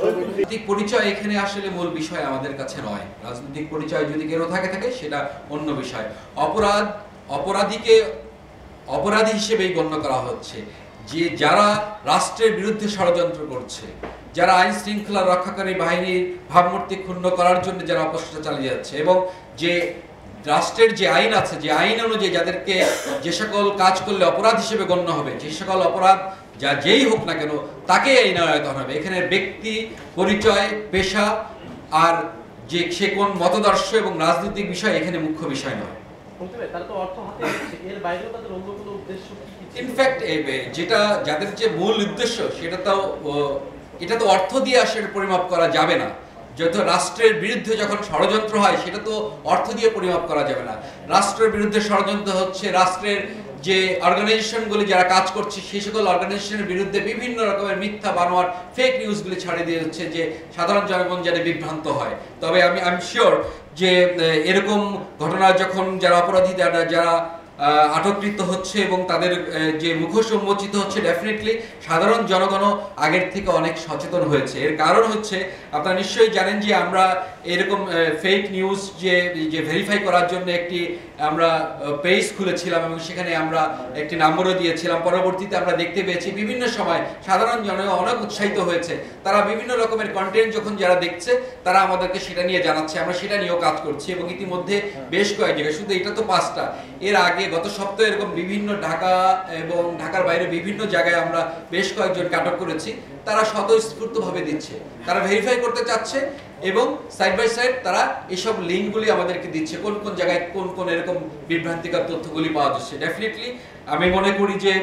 রাজনৈতিক পরিচয় এখানে আসলে মূল বিষয় আমাদের কাছে নয়। রাজনৈতিক পরিচয় যদি কেউ থাকে সেটা অন্য বিষয়। অপরাধীকে অপরাধী হিসেবেই গণ্য করা হচ্ছে যে যারা রাষ্ট্রের বিরুদ্ধে ষড়যন্ত্র করছে, যারা আইন শৃঙ্খলা রক্ষাকারী বাহিনীর ভাবমূর্তি ক্ষুণ্ণ করার জন্য যারা অপচেষ্টা চালিয়ে যাচ্ছে, এবং যে রাষ্ট্রের যে আইন আছে, যে আইন অনুযায়ী যাদেরকে যে সকল কাজ করলে অপরাধ হিসেবে গণ্য হবে, যে সকল অপরাধ যেই হোক না কেন তাকে আইনায়তন হবে। এখানে ব্যক্তি পরিচয়, পেশা আর যে সে কোন মতদর্শ এবং রাজনৈতিক বিষয় এখানে মুখ্য বিষয় নয়। ইনফ্যাক্ট যেটা যাদের যে মূল উদ্দেশ্য এটা তো অর্থ দিয়ে আসলে পরিমাপ করা যাবে না। যত রাষ্ট্রের বিরুদ্ধে যখন ষড়যন্ত্র হয় সেটা তো অর্থ দিয়ে পরিমাপ করা যাবে না। রাষ্ট্রের বিরুদ্ধে ষড়যন্ত্র হচ্ছে রাষ্ট্রের যে অর্গানাইজেশনগুলি যারা কাজ করছে সেই সকল অর্গানাইজেশনের বিরুদ্ধে বিভিন্ন রকমের মিথ্যা বানোয়ার ফেক নিউজগুলি ছাড়িয়ে দিয়ে হচ্ছে যে সাধারণ জনগণ যারা বিভ্রান্ত হয়। তবে আমি শিওর যে এরকম ঘটনা যখন যারা অপরাধী যারা আটককৃত হচ্ছে এবং তাদের যে মুখোশ উন্মোচিত হচ্ছে, ডেফিনেটলি সাধারণ জনগণও আগের থেকে অনেক সচেতন হয়েছে। এর কারণ হচ্ছে আপনারা নিশ্চয়ই জানেন যে আমরা এরকম ফেক নিউজ যে ভেরিফাই করার জন্য একটি আমরা পেজ খুলেছিলাম এবং সেখানে আমরা একটি নাম্বারও দিয়েছিলাম। পরবর্তীতে আমরা দেখতে পেয়েছি বিভিন্ন সময় সাধারণ জনগণ অনেক উৎসাহিত হয়েছে। তারা বিভিন্ন রকমের কন্টেন্ট যখন যারা দেখছে তারা আমাদেরকে সেটা নিয়ে জানাচ্ছে, আমরা সেটা নিয়েও কাজ করছি এবং ইতিমধ্যে বেশ কয়েক জায়গায়, শুধু এটা তো 5টা, এর আগে গত সপ্তাহে এরকম বিভিন্ন ঢাকা এবং ঢাকার বাইরে বিভিন্ন জায়গায় আমরা বেশ কয়েকজনকে আটক করেছি। তারা স্বতঃস্ফূর্তভাবে দিচ্ছে, তারা ভেরিফাই করতে চাচ্ছে এবং সাইড বাই সাইড তারা এইসব লিঙ্কগুলি আমাদেরকে দিচ্ছে, কোন কোন জায়গায় কোন এরকম বিভ্রান্তিকর তথ্যগুলি পাওয়া যাচ্ছে। ডেফিনেটলি আমি মনে করি যে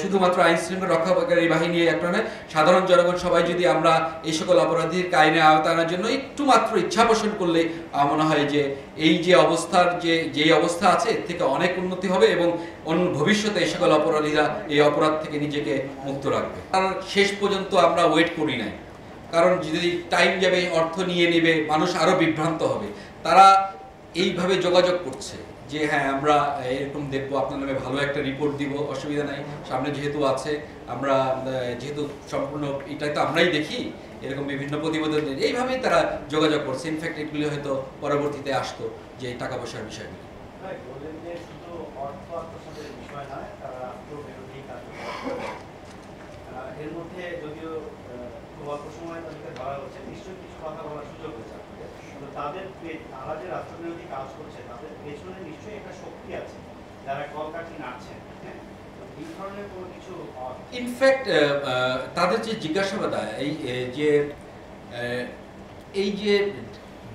শুধুমাত্র আইন শৃঙ্খলা রক্ষাকারী বাহিনী একটা নয়, সাধারণ জনগণ সবাই যদি আমরা এই সকল অপরাধীর আইনে আওতায় আনার জন্য একটু মাত্র ইচ্ছা পোষণ করলে মনে হয় যে এই যে অবস্থার যে অবস্থা আছে এর থেকে অনেক উন্নতি হবে এবং ভবিষ্যতে এই সকল অপরাধীরা এই অপরাধ থেকে নিজেকে মুক্ত রাখবে। আর শেষ পর্যন্ত আমরা ওয়েট করি নাই, কারণ যদি টাইম যাবে, অর্থ নিয়ে নেবে, মানুষ আরো বিভ্রান্ত হবে। তারা এইভাবে যোগাযোগ করছে যে হ্যাঁ আমরা এরকম দেখবো, আপনার নামে ভালো একটা রিপোর্ট দিব, অসুবিধা নাই, সামনে যেহেতু আছে, আমরা যেহেতু সম্পূর্ণ এটাই তো আমরাই দেখি, এরকম বিভিন্ন প্রতিবেদন, এইভাবেই তারা যোগাযোগ করছে। ইনফ্যাক্ট এগুলি হয়তো পরবর্তীতে আসতো যে টাকা পয়সার বিষয়গুলি। এর মধ্যে যদিও অল্প সময় তাদেরকে ধরা হচ্ছে, নিশ্চয়ই কিছু কথা বলার সুযোগ হয়েছে আপনাদের। তারা যে রাষ্ট্রবিরোধী কাজ করছে তাদের পেছনে নিশ্চয়ই একটা শক্তি আছে যারা কলকাঠি নাড়ছেন। এই ধরনের কোনো কিছু ইনফ্যাক্ট তাদের যে জিজ্ঞাসাবাদ, এই যে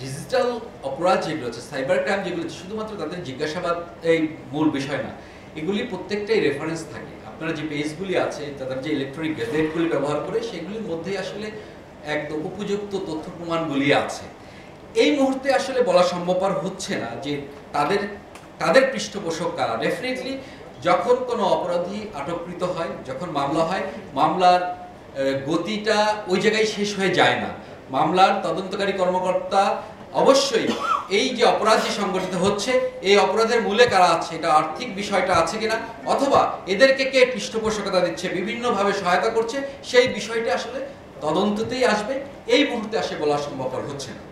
ডিজিটাল অপরাধ যেগুলো আছে, সাইবার ক্রাইম যেগুলো, শুধুমাত্র তাদের জিজ্ঞাসাবাদ এই মূল বিষয় না, এগুলি প্রত্যেকটাই রেফারেন্স থাকে। আপনারা যে পেজগুলি আছে, তাদের যে ইলেকট্রনিক গ্যাজেটগুলি ব্যবহার করে, সেগুলির মধ্যে আসলে একদম উপযুক্ত তথ্য প্রমাণগুলি আছে। এই মুহূর্তে আসলে বলা সম্ভবপর হচ্ছে না যে তাদের পৃষ্ঠপোষক কারা। ডেফিনেটলি যখন কোনো অপরাধী আটককৃত হয়, যখন মামলা হয়, মামলার গতিটা ওই জায়গায় শেষ হয়ে যায় না। মামলার তদন্তকারী কর্মকর্তা অবশ্যই এই যে অপরাধ যে সংগঠিত হচ্ছে, এই অপরাধের মূলে কারা আছে, এটা আর্থিক বিষয়টা আছে কিনা, অথবা এদেরকে কে পৃষ্ঠপোষকতা দিচ্ছে, বিভিন্নভাবে সহায়তা করছে, সেই বিষয়টা আসলে তদন্ততেই আসবে। এই মুহূর্তে আসে বলা সম্ভবপর হচ্ছে না।